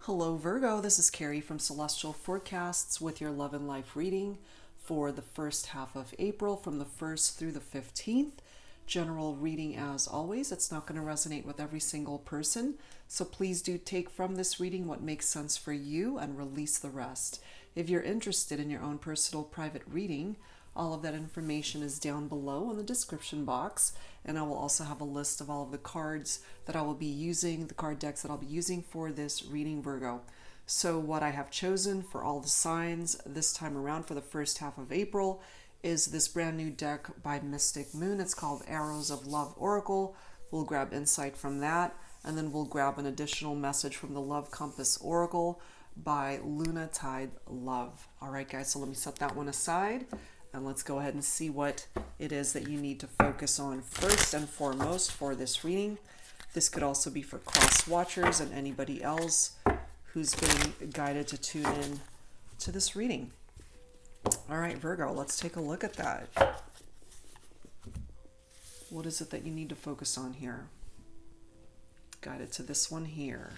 Hello Virgo, this is Carrie from Celestial Forecasts with your love and life reading for the first half of April from the 1st through the 15th. General reading as always. It's not going to resonate with every single person, so please do take from this reading what makes sense for you and release the rest. If you're interested in your own personal private reading, all of that information is down below in the description box, and I will also have a list of all of the cards that I will be using, the card decks that I'll be using for this reading, Virgo. So what I have chosen for all the signs this time around for the first half of April is this brand new deck by Mystic Moon. It's called Arrows of Love Oracle. We'll grab insight from that, and then we'll grab an additional message from the Love Compass Oracle by Untitled Love. All right, guys, so let me set that one aside. And let's go ahead and see what it is that you need to focus on first and foremost for this reading. This could also be for cross watchers and anybody else who's been guided to tune in to this reading. All right, Virgo, let's take a look at that. What is it that you need to focus on here? Guided to this one here.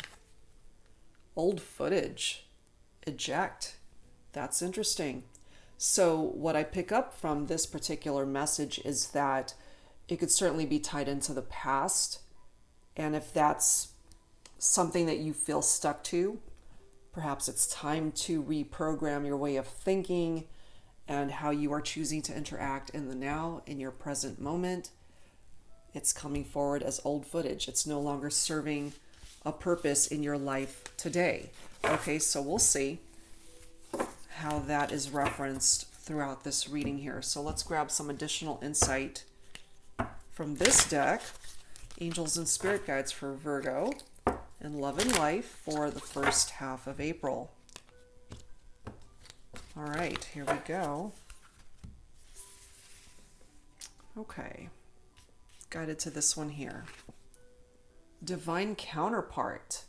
Old footage. Eject. That's interesting. So what I pick up from this particular message is that it could certainly be tied into the past. And if that's something that you feel stuck to, perhaps it's time to reprogram your way of thinking and how you are choosing to interact in the now, in your present moment. It's coming forward as old footage. It's no longer serving a purpose in your life today. Okay, so we'll see how that is referenced throughout this reading here. So let's grab some additional insight from this deck, Angels and Spirit Guides for Virgo and Love and Life for the first half of April. All right, here we go. Okay, guided to this one here. Divine counterpart.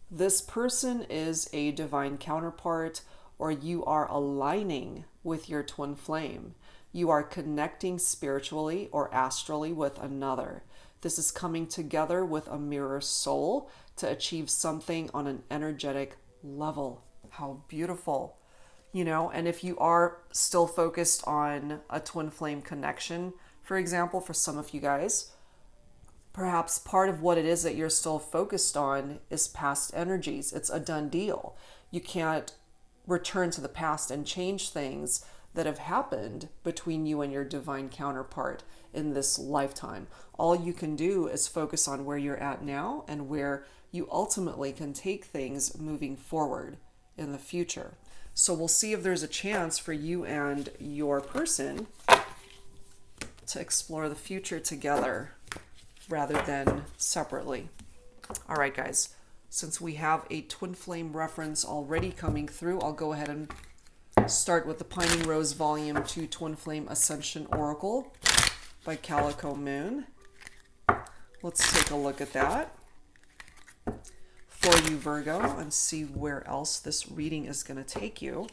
This person is a divine counterpart, or you are aligning with your twin flame. You are connecting spiritually or astrally with another. This is coming together with a mirror soul to achieve something on an energetic level. How beautiful. You know, and if you are still focused on a twin flame connection, for example, for some of you guys, perhaps part of what it is that you're still focused on is past energies. It's a done deal. You can't return to the past and change things that have happened between you and your divine counterpart in this lifetime. All you can do is focus on where you're at now and where you ultimately can take things moving forward in the future. So we'll see if there's a chance for you and your person to explore the future together rather than separately. All right, guys. Since we have a twin flame reference already coming through, I'll go ahead and start with the Pining Rose Volume 2 Twin Flame Ascension Oracle by Calico Moon. Let's take a look at that for you, Virgo, and see where else this reading is going to take you.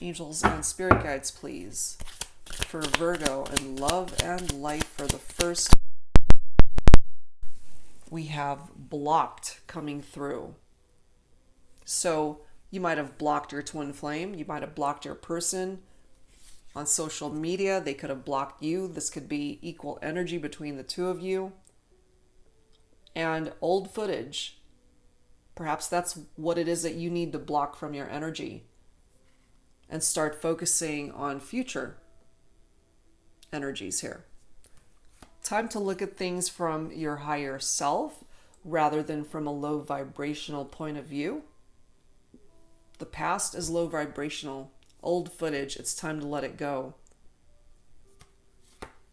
Angels and Spirit Guides, please, for Virgo and Love and Life for the first. We have blocked coming through. So you might have blocked your twin flame. You might have blocked your person on social media. They could have blocked you. This could be equal energy between the two of you. And old footage. Perhaps that's what it is that you need to block from your energy and start focusing on future energies here. Time to look at things from your higher self rather than from a low vibrational point of view. The past is low vibrational, old footage. It's time to let it go.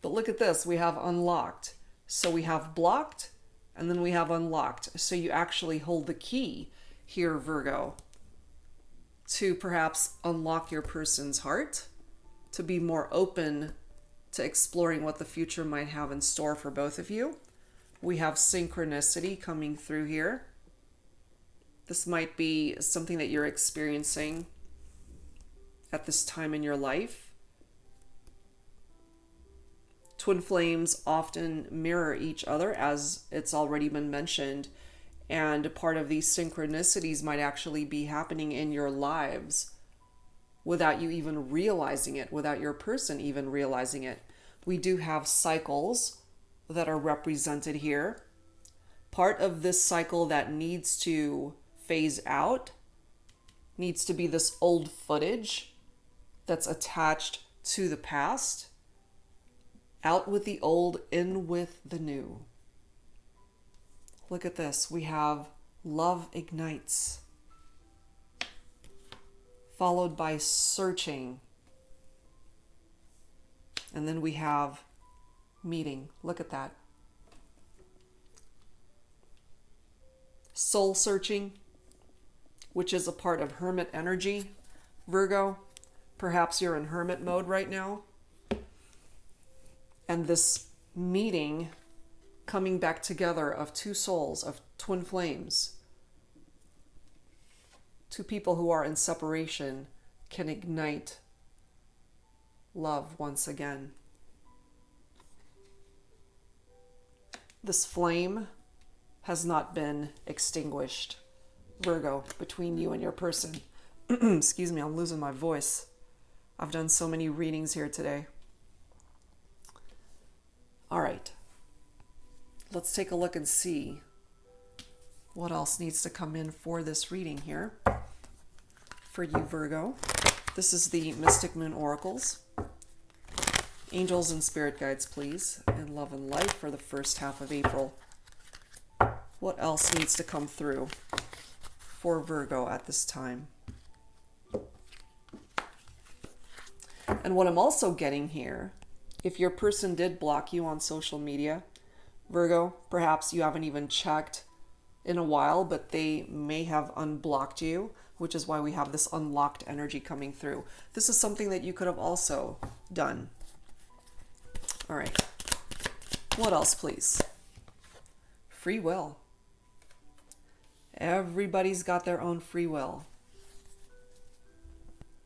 But look at this. We have unlocked. So we have blocked and then we have unlocked. So you actually hold the key here, Virgo, to perhaps unlock your person's heart, to be more open to exploring what the future might have in store for both of you. We have synchronicity coming through here. This might be something that you're experiencing at this time in your life. Twin flames often mirror each other, as it's already been mentioned, And part of these synchronicities might actually be happening in your lives without you even realizing it, without your person even realizing it. We do have cycles that are represented here. Part of this cycle that needs to phase out needs to be this old footage that's attached to the past. Out with the old, in with the new. Look at this. We have love ignites, followed by searching. And then we have meeting. Look at that. Soul searching, which is a part of hermit energy. Virgo, perhaps you're in hermit mode right now. And this meeting, coming back together of two souls, of twin flames, two people who are in separation, can ignite love once again. This flame has not been extinguished, Virgo, between you and your person. Excuse me, I'm losing my voice. I've done so many readings here today. All right. Let's take a look and see what else needs to come in for this reading here. For you, Virgo. This is the Mystic Moon Oracles. Angels and spirit guides, please, in love and light for the first half of April. What else needs to come through for Virgo at this time? And what I'm also getting here, if your person did block you on social media, Virgo, perhaps you haven't even checked in a while, but they may have unblocked you, which is why we have this unlocked energy coming through. This is something that you could have also done. All right. What else, please? Free will. Everybody's got their own free will.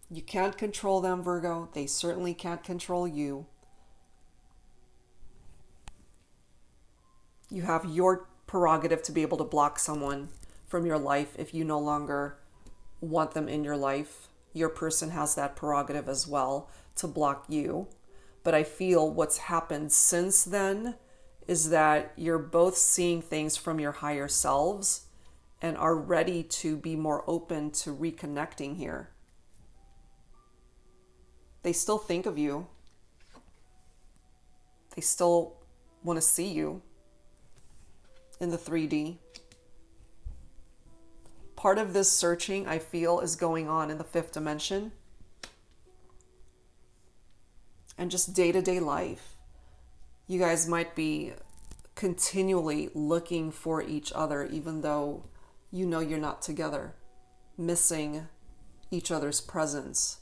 You can't control them, Virgo. They certainly can't control you. You have your prerogative to be able to block someone from your life if you no longer want them in your life. Your person has that prerogative as well to block you. But I feel what's happened since then is that you're both seeing things from your higher selves and are ready to be more open to reconnecting here. They still think of you. They still want to see you in the 3D. Part of this searching, I feel, is going on in the 5th dimension. And just day-to-day life. You guys might be continually looking for each other, even though you know you're not together, missing each other's presence.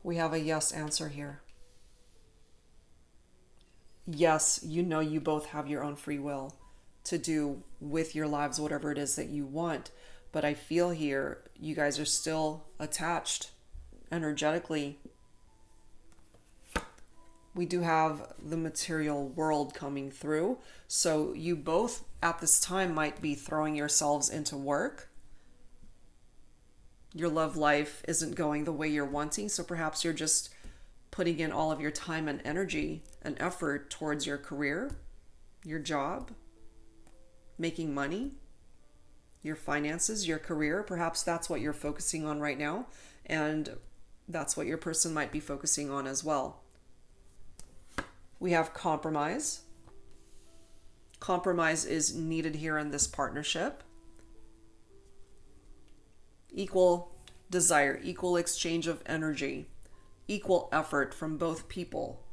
We have a yes answer here. Yes, you know you both have your own free will to do with your lives whatever it is that you want. But I feel here you guys are still attached energetically. We do have the material world coming through. So you both at this time might be throwing yourselves into work. Your love life isn't going the way you're wanting. So perhaps you're just putting in all of your time and energy and effort towards your career, your job, making money, your finances, your career. Perhaps that's what you're focusing on right now. And that's what your person might be focusing on as well. We have compromise. Compromise is needed here in this partnership. Equal desire, equal exchange of energy, equal effort from both people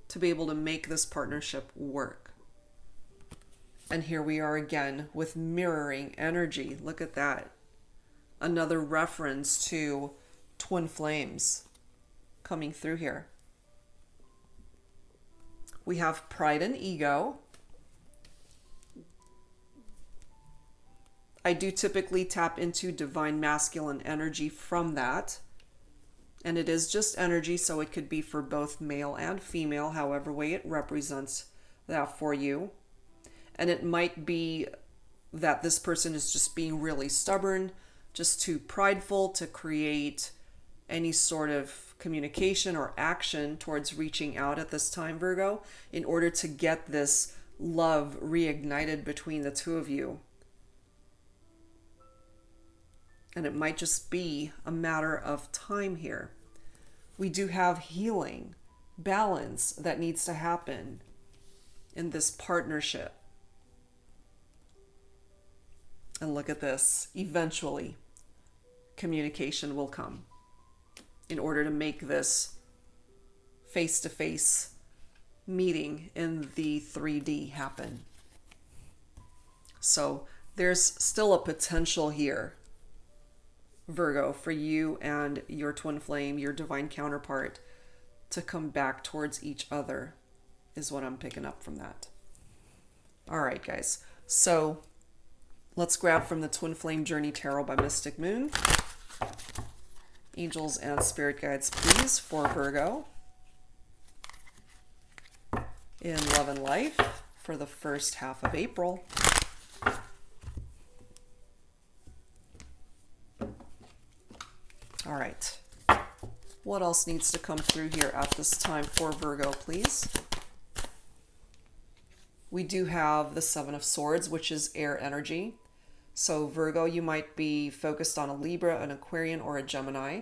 to be able to make this partnership work. And here we are again with mirroring energy. Look at that. Another reference to twin flames coming through here. We have pride and ego. I do typically tap into divine masculine energy from that. And it is just energy, so it could be for both male and female, however way it represents that for you. And it might be that this person is just being really stubborn, just too prideful to create any sort of communication or action towards reaching out at this time, Virgo, in order to get this love reignited between the two of you. And it might just be a matter of time here. We do have healing, balance that needs to happen in this partnership. And look at this. Eventually, communication will come in order to make this face-to-face meeting in the 3D happen. So there's still a potential here, Virgo, for you and your twin flame, your divine counterpart, to come back towards each other, is what I'm picking up from that. All right, guys. So let's grab from the Twin Flame Journey Tarot by Mystic Moon. Angels and spirit guides, please, for Virgo in love and life for the first half of April. All right. What else needs to come through here at this time for Virgo, please? We do have the Seven of Swords, which is air energy. So Virgo, you might be focused on a Libra, an Aquarian, or a Gemini.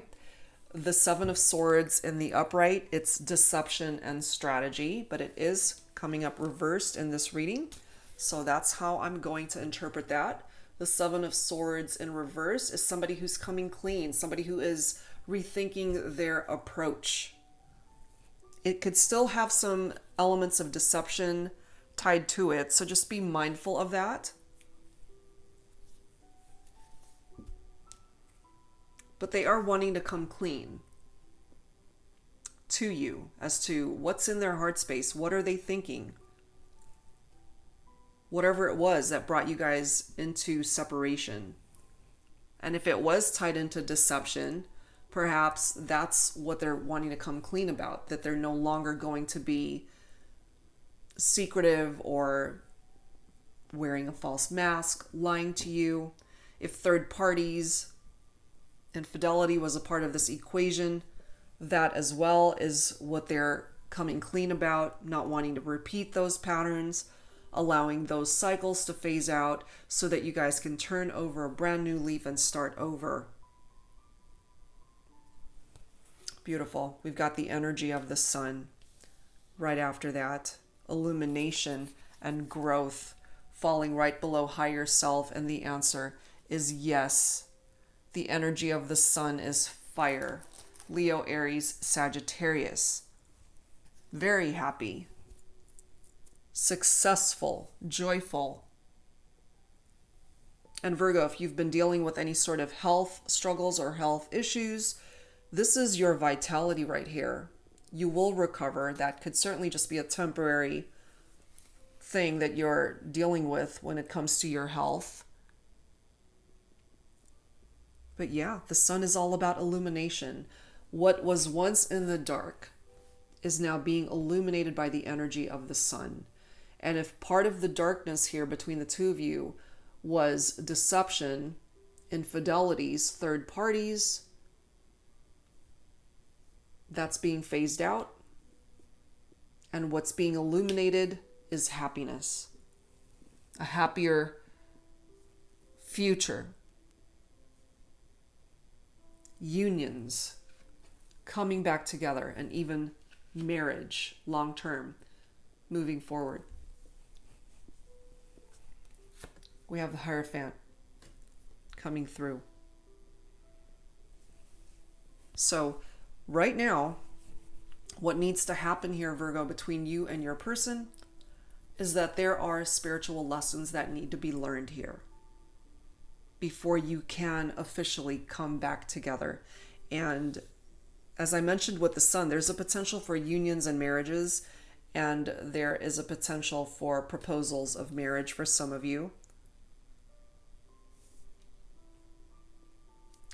The Seven of Swords in the upright, it's deception and strategy, but it is coming up reversed in this reading. So that's how I'm going to interpret that. The Seven of Swords in reverse is somebody who's coming clean, somebody who is rethinking their approach. It could still have some elements of deception tied to it, so just be mindful of that. But they are wanting to come clean to you as to what's in their heart space. What are they thinking? Whatever it was that brought you guys into separation. And if it was tied into deception, perhaps that's what they're wanting to come clean about, that they're no longer going to be secretive or wearing a false mask, lying to you. If third parties, infidelity was a part of this equation, that as well is what they're coming clean about, not wanting to repeat those patterns, allowing those cycles to phase out so that you guys can turn over a brand new leaf and start over. Beautiful. We've got the energy of the sun right after that. Illumination and growth falling right below higher self, and the answer is yes. The energy of the sun is fire. Leo, Aries, Sagittarius. Very happy, successful, joyful. And Virgo, if you've been dealing with any sort of health struggles or health issues, this is your vitality right here. You will recover. That could certainly just be a temporary thing that you're dealing with when it comes to your health. But yeah, the sun is all about illumination. What was once in the dark is now being illuminated by the energy of the sun. And if part of the darkness here between the two of you was deception, infidelities, third parties, that's being phased out. And what's being illuminated is happiness. A happier future. Unions coming back together, and even marriage long term moving forward. We have the Hierophant coming through. So right now, what needs to happen here, Virgo, between you and your person is that there are spiritual lessons that need to be learned here before you can officially come back together. And as I mentioned with the sun, there's a potential for unions and marriages, and there is a potential for proposals of marriage for some of you.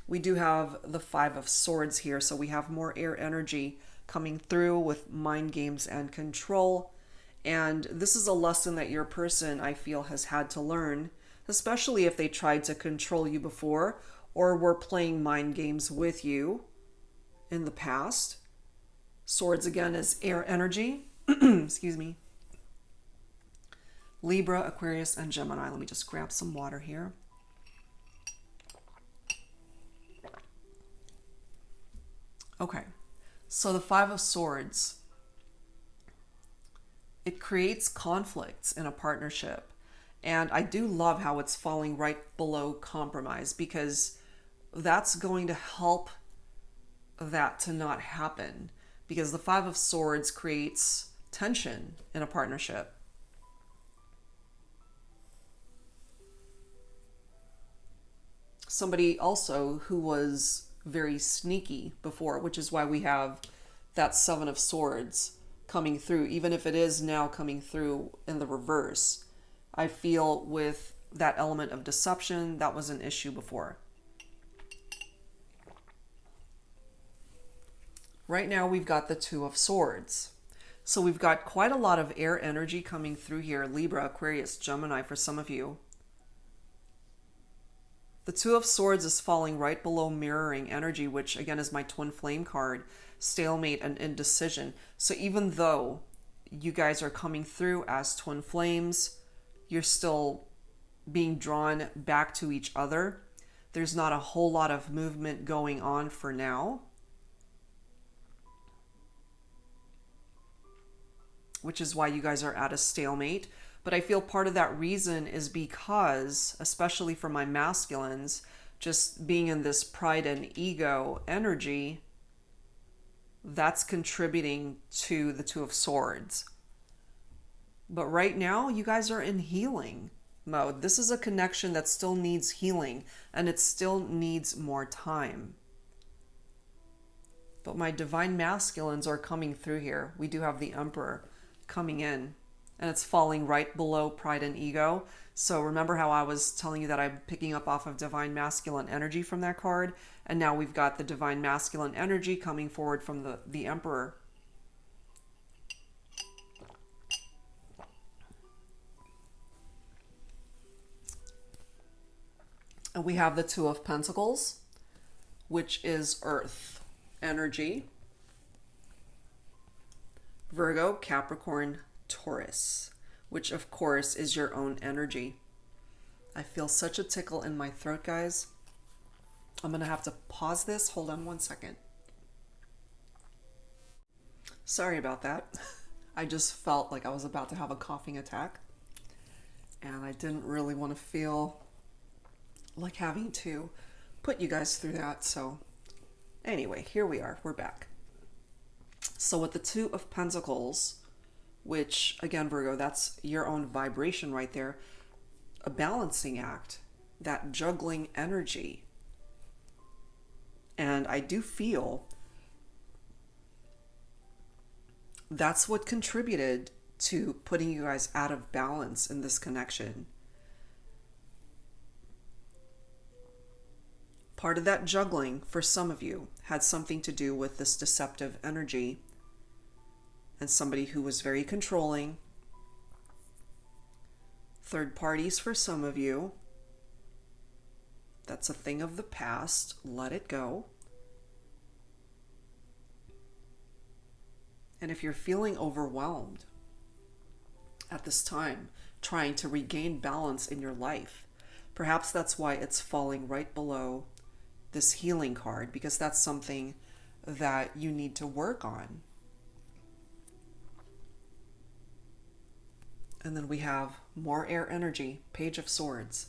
We do have the Five of Swords here, so we have more air energy coming through with mind games and control. And this is a lesson that your person, I feel, has had to learn, especially if they tried to control you before or were playing mind games with you in the past. Swords again is air energy. Excuse me. Libra, Aquarius, and Gemini. Let me just grab some water here. Okay, so the Five of Swords. It creates conflicts in a partnership. And I do love how it's falling right below compromise, because that's going to help that to not happen. Because the Five of Swords creates tension in a partnership. Somebody also who was very sneaky before, which is why we have that Seven of Swords coming through, even if it is now coming through in the reverse. I feel with that element of deception, that was an issue before. Right now we've got the Two of Swords. So we've got quite a lot of air energy coming through here. Libra, Aquarius, Gemini for some of you. The Two of Swords is falling right below mirroring energy, which again is my twin flame card, stalemate and indecision. So even though you guys are coming through as twin flames, you're still being drawn back to each other. There's not a whole lot of movement going on for now, which is why you guys are at a stalemate. But I feel part of that reason is because, especially for my masculines, just being in this pride and ego energy, that's contributing to the Two of Swords. But right now, you guys are in healing mode. This is a connection that still needs healing, and it still needs more time. But my divine masculines are coming through here. We do have the Emperor coming in, and it's falling right below pride and ego. So remember how I was telling you that I'm picking up off of divine masculine energy from that card, and now we've got the divine masculine energy coming forward from the Emperor. And we have the Two of Pentacles, which is earth energy. Virgo, Capricorn, Taurus, which of course is your own energy. I feel such a tickle in my throat, guys. I'm gonna have to pause this. Hold on one second. Sorry about that. I just felt like I was about to have a coughing attack, and I didn't really want to feel like having to put you guys through that. So anyway, here we are. We're back. So with the Two of Pentacles, which again, Virgo, that's your own vibration right there, a balancing act, that juggling energy. And I do feel that's what contributed to putting you guys out of balance in this connection. Part of that juggling for some of you had something to do with this deceptive energy and somebody who was very controlling. Third parties for some of you. That's a thing of the past. Let it go. And if you're feeling overwhelmed at this time, trying to regain balance in your life, perhaps that's why it's falling right below this healing card, because that's something that you need to work on. And then we have more air energy, Page of Swords.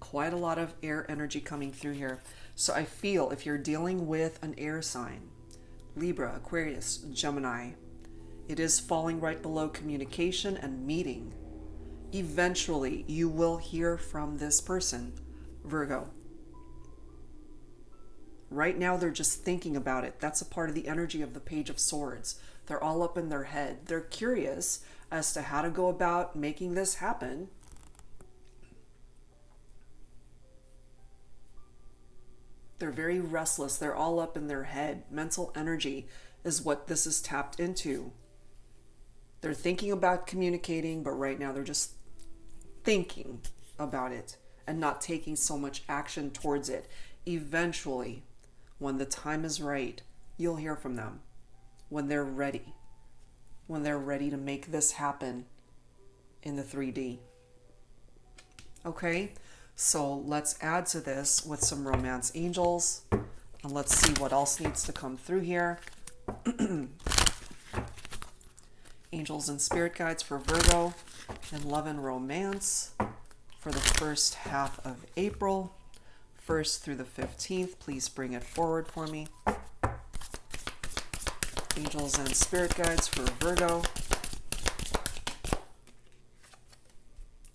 Quite a lot of air energy coming through here. So I feel if you're dealing with an air sign, Libra, Aquarius, Gemini, it is falling right below communication and meeting. Eventually, you will hear from this person, Virgo. Right now, they're just thinking about it. That's a part of the energy of the Page of Swords. They're all up in their head. They're curious as to how to go about making this happen. They're very restless. They're all up in their head. Mental energy is what this is tapped into. They're thinking about communicating, but right now they're just thinking about it and not taking so much action towards it. Eventually, when the time is right, you'll hear from them. When they're ready. When they're ready to make this happen in the 3D. Okay, so let's add to this with some romance angels. And let's see what else needs to come through here. Angels and spirit guides for Virgo and love and romance for the first half of April, 1st through the 15th. Please bring it forward for me. Angels and spirit guides for Virgo.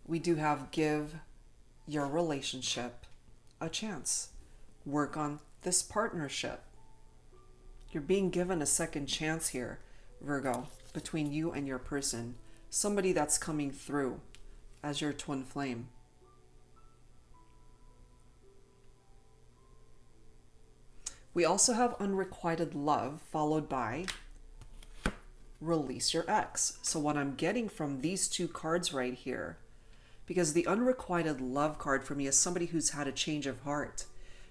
We do have give your relationship a chance. Work on this partnership. You're being given a second chance here, Virgo, between you and your person. Somebody that's coming through as your twin flame. We also have unrequited love followed by release your ex. So what I'm getting from these two cards right here, because the unrequited love card for me is somebody who's had a change of heart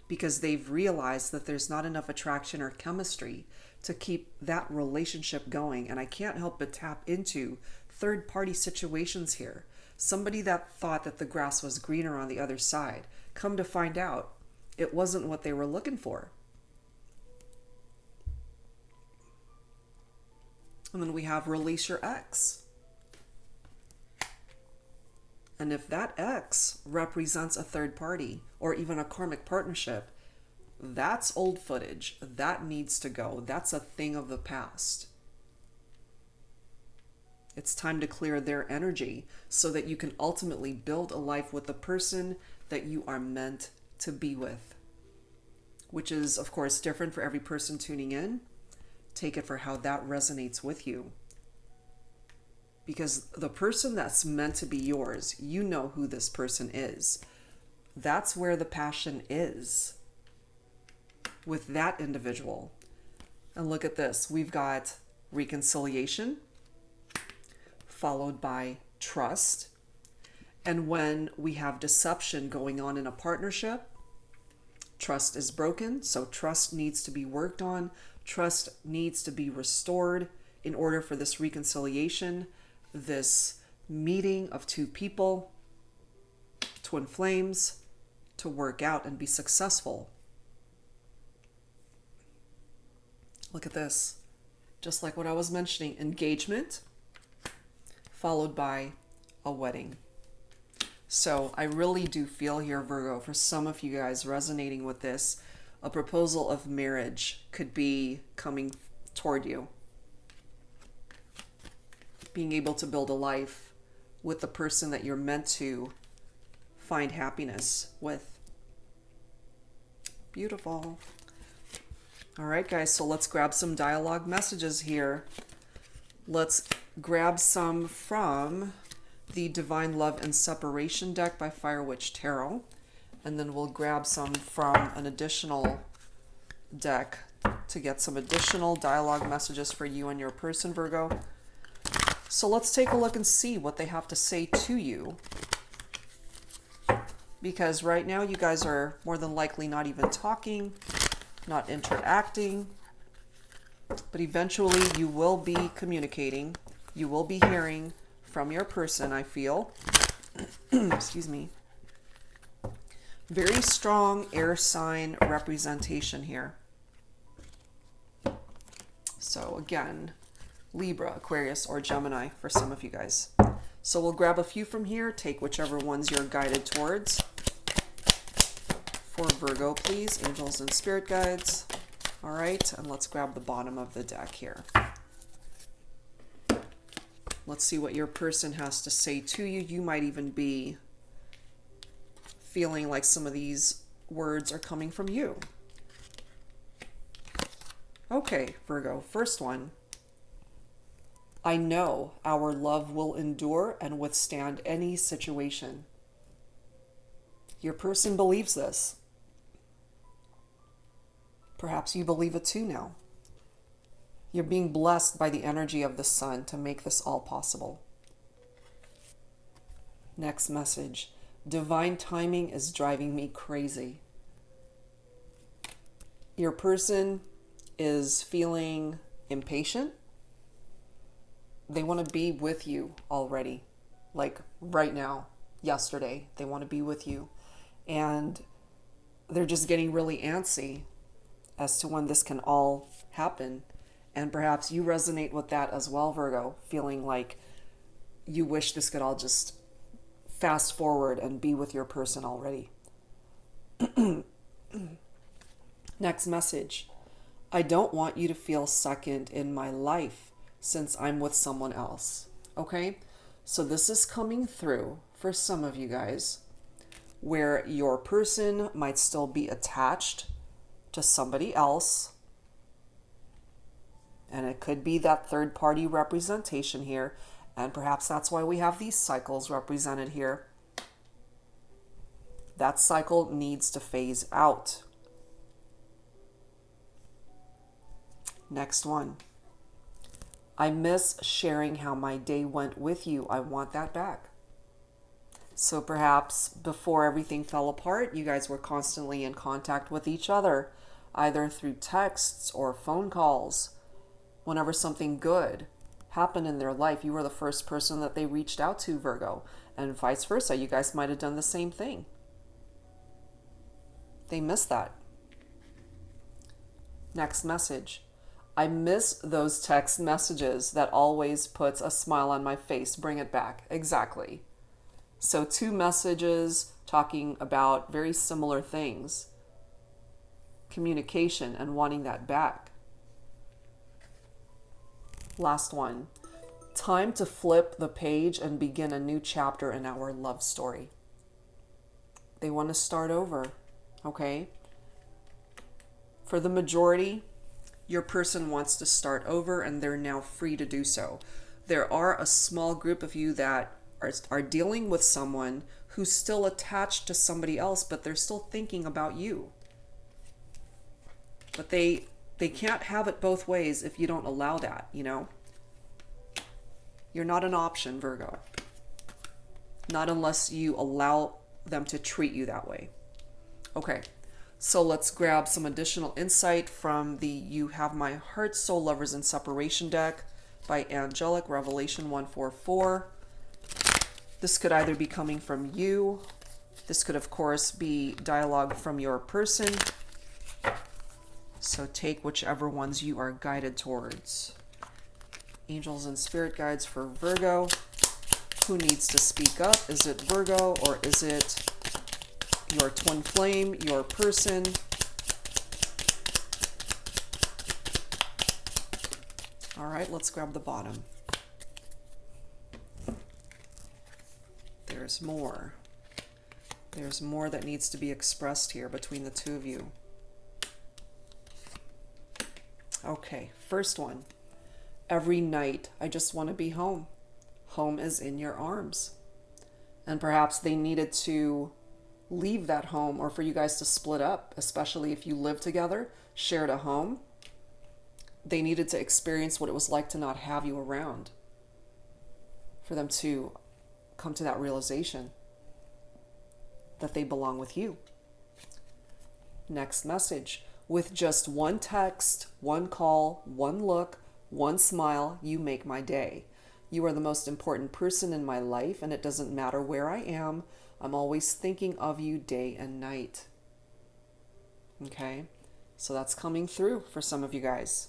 because they've realized that there's not enough attraction or chemistry to keep that relationship going. And I can't help but tap into third-party situations here. Somebody that thought that the grass was greener on the other side. Come to find out, it wasn't what they were looking for. And then we have release your ex. And if that ex represents a third party or even a karmic partnership, that's old footage. That needs to go. That's a thing of the past. It's time to clear their energy so that you can ultimately build a life with the person that you are meant to be with, which is, of course, different for every person tuning in. Take it for how that resonates with you. Because the person that's meant to be yours, you know who this person is. That's where the passion is with that individual. And look at this. We've got reconciliation followed by trust. And when we have deception going on in a partnership, trust is broken. So trust needs to be worked on. Trust needs to be restored in order for this reconciliation, this meeting of two people, twin flames, to work out and be successful. Look at this. Just like what I was mentioning, engagement followed by a wedding. So I really do feel here, Virgo, for some of you guys resonating with this, a proposal of marriage could be coming toward you. Being able to build a life with the person that you're meant to find happiness with. Beautiful. All right, guys, so let's grab some dialogue messages here. Let's grab some from the Divine Love and Separation deck by Fire Witch Tarot. And then we'll grab some from an additional deck to get some additional dialogue messages for you and your person, Virgo. So let's take a look and see what they have to say to you. Because right now you guys are more than likely not even talking, not interacting. But eventually you will be communicating. You will be hearing from your person, I feel. Excuse me. Very strong air sign representation here. So again, Libra, Aquarius, or Gemini for some of you guys. So we'll grab a few from here. Take whichever ones you're guided towards. For Virgo, please, angels and spirit guides. All right, and let's grab the bottom of the deck here. Let's see what your person has to say to you. You might even be feeling like some of these words are coming from you. Okay, Virgo, first one. I know our love will endure and withstand any situation. Your person believes this. Perhaps you believe it too now. You're being blessed by the energy of the sun to make this all possible. Next message. Divine timing is driving me crazy. Your person is feeling impatient. They want to be with you already. Like right now, yesterday, they want to be with you. And they're just getting really antsy as to when this can all happen. And perhaps you resonate with that as well, Virgo, feeling like you wish this could all just fast forward and be with your person already. Next message. I don't want you to feel second in my life since I'm with someone else. Okay? So this is coming through for some of you guys where your person might still be attached to somebody else. And it could be that third party representation here. And perhaps that's why we have these cycles represented here. That cycle needs to phase out. Next one. I miss sharing how my day went with you. I want that back. So perhaps before everything fell apart, you guys were constantly in contact with each other, either through texts or phone calls. Whenever something good happened in their life, you were the first person that they reached out to, Virgo, and vice versa. You guys might have done the same thing. They miss that. Next message. I miss those text messages that always puts a smile on my face. Bring it back. Exactly. So 2 messages talking about very similar things. Communication and wanting that back. Last one. Time to flip the page and begin a new chapter in our love story. They want to start over. Okay? For the majority, your person wants to start over and they're now free to do so. There are a small group of you that are dealing with someone who's still attached to somebody else, but they're still thinking about you. But they can't have it both ways if you don't allow that, you know? You're not an option, Virgo. Not unless you allow them to treat you that way. Okay. So let's grab some additional insight from the You Have My Heart, Soul Lovers in Separation deck by Angelic, Revelation 144. This could either be coming from you. This could, of course, be dialogue from your person. So take whichever ones you are guided towards. Angels and spirit guides for Virgo. Who needs to speak up? Is it Virgo or is it your twin flame, your person? All right, let's grab the bottom. There's more. There's more that needs to be expressed here between the two of you. Okay, first one. Every night, I just want to be home. Home is in your arms. And perhaps they needed to leave that home or for you guys to split up, especially if you live together, shared a home. They needed to experience what it was like to not have you around for them to come to that realization that they belong with you. Next message. With just one text, one call, one look, one smile, you make my day. You are the most important person in my life, and it doesn't matter where I am. I'm always thinking of you day and night. Okay? So that's coming through for some of you guys.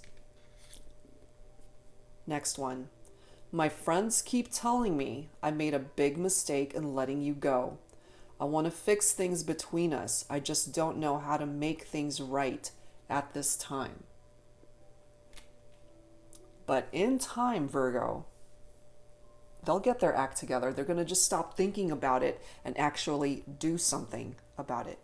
Next one. My friends keep telling me I made a big mistake in letting you go. I want to fix things between us. I just don't know how to make things right at this time. But in time, Virgo, they'll get their act together. They're going to just stop thinking about it and actually do something about it.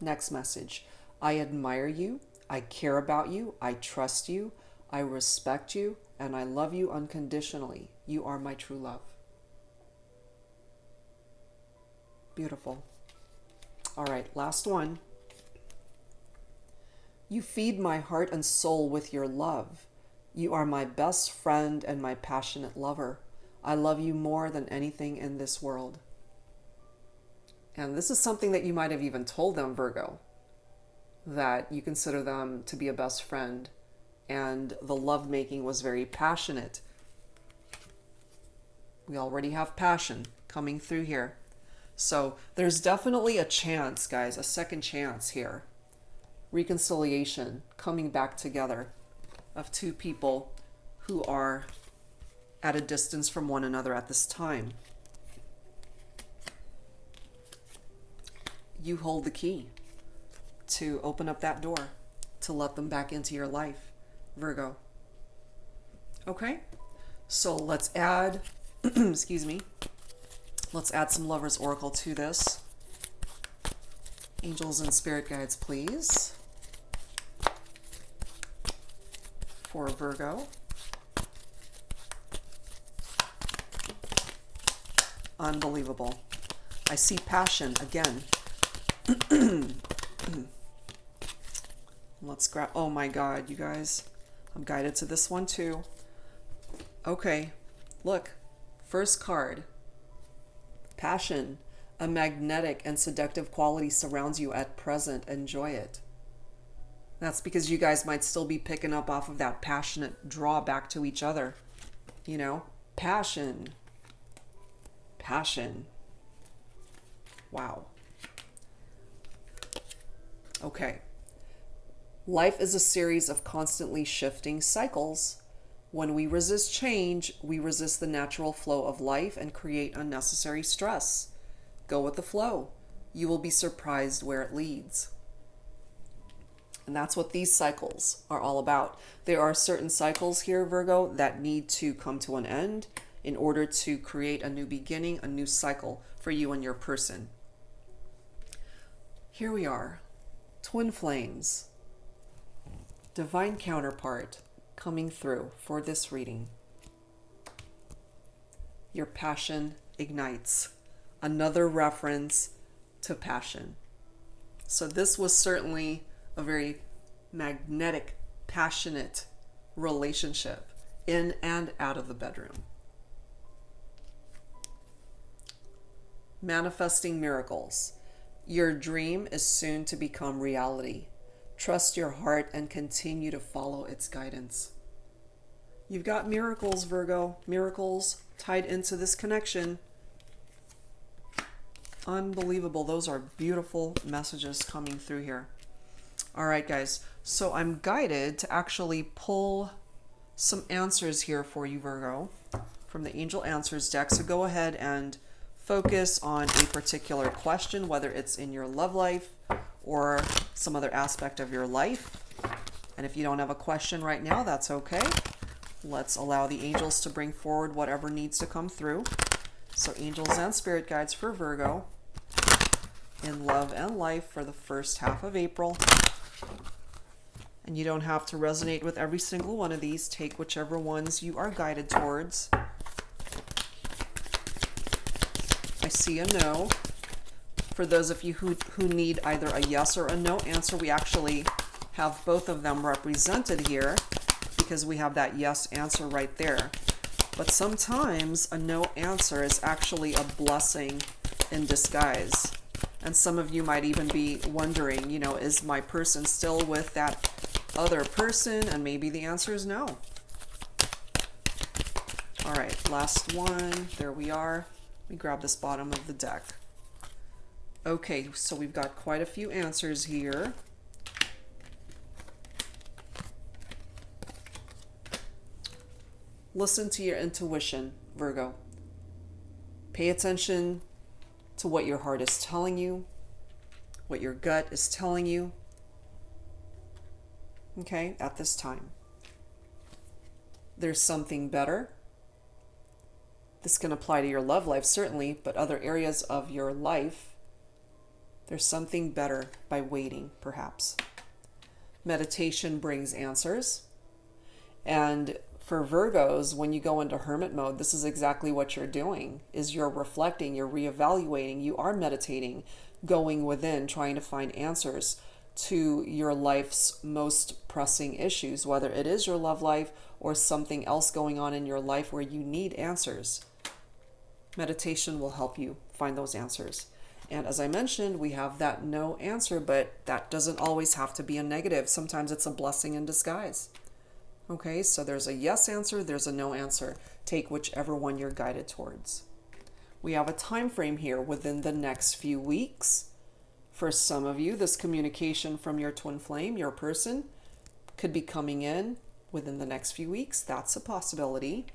Next message. I admire you. I care about you. I trust you. I respect you. And I love you unconditionally. You are my true love. Beautiful. All right, last one. You feed my heart and soul with your love. You are my best friend and my passionate lover. I love you more than anything in this world. And this is something that you might have even told them, Virgo, that you consider them to be a best friend, and the lovemaking was very passionate. We already have passion coming through here. So there's definitely a chance, guys, a second chance here. Reconciliation, coming back together of two people who are at a distance from one another at this time. You hold the key to open up that door, to let them back into your life, Virgo. Okay, so let's add, excuse me, let's add some Lover's Oracle to this. Angels and spirit guides, please, for Virgo. Unbelievable. I see passion again. Let's grab, oh my God, you guys, I'm guided to this one too. Okay, look, first card, passion. A magnetic and seductive quality surrounds you at present. Enjoy it. That's because you guys might still be picking up off of that passionate draw back to each other. You know, passion. Passion. Wow. Okay. Life is a series of constantly shifting cycles. When we resist change, we resist the natural flow of life and create unnecessary stress. Go with the flow. You will be surprised where it leads. And that's what these cycles are all about. There are certain cycles here, Virgo, that need to come to an end in order to create a new beginning, a new cycle for you and your person. Here we are. Twin flames. Divine counterpart coming through for this reading. Your passion ignites. Another reference to passion. So this was certainly a very magnetic, passionate relationship in and out of the bedroom. Manifesting miracles. Your dream is soon to become reality. Trust your heart and continue to follow its guidance. You've got miracles, Virgo. Miracles tied into this connection. Unbelievable. Those are beautiful messages coming through here. All right, guys. So I'm guided to actually pull some answers here for you, Virgo, from the Angel Answers deck. So go ahead and focus on a particular question, whether it's in your love life or some other aspect of your life. And if you don't have a question right now, that's okay. Let's allow the angels to bring forward whatever needs to come through. So angels and spirit guides for Virgo in love and life for the first half of April. And you don't have to resonate with every single one of these. Take whichever ones you are guided towards. I see a no. For those of you who need either a yes or a no answer, we actually have both of them represented here because we have that yes answer right there. But sometimes a no answer is actually a blessing in disguise. And some of you might even be wondering, you know, is my person still with that other person? And maybe the answer is no. All right, last one. There we are. Let me grab this bottom of the deck. Okay, so we've got quite a few answers here. Listen to your intuition, Virgo. Pay attention to what your heart is telling you, what your gut is telling you, okay, at this time. There's something better. This can apply to your love life, certainly, but other areas of your life, there's something better by waiting, perhaps. Meditation brings answers. And for Virgos, when you go into hermit mode, this is exactly what you're doing, is you're reflecting, you're reevaluating, you are meditating, going within, trying to find answers to your life's most pressing issues, whether it is your love life or something else going on in your life where you need answers. Meditation will help you find those answers. And as I mentioned, we have that no answer, but that doesn't always have to be a negative. Sometimes it's a blessing in disguise. Okay, so there's a yes answer, there's a no answer. Take whichever one you're guided towards. We have a time frame here within the next few weeks. For some of you, this communication from your twin flame, your person, could be coming in within the next few weeks. That's a possibility.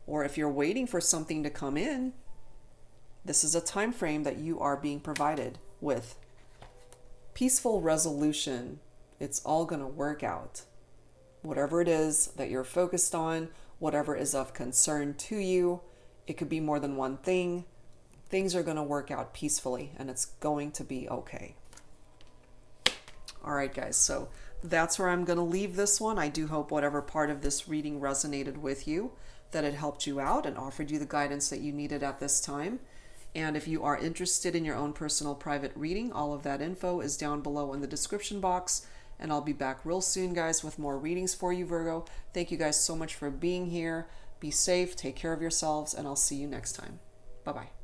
Or if you're waiting for something to come in, this is a time frame that you are being provided with. Peaceful resolution. It's all going to work out. Whatever it is that you're focused on, whatever is of concern to you, it could be more than one thing. Things are going to work out peacefully and it's going to be okay. All right, guys, so that's where I'm going to leave this one. I do hope whatever part of this reading resonated with you, that it helped you out and offered you the guidance that you needed at this time. And if you are interested in your own personal private reading, all of that info is down below in the description box. And I'll be back real soon, guys, with more readings for you, Virgo. Thank you guys so much for being here. Be safe, take care of yourselves, and I'll see you next time. Bye-bye.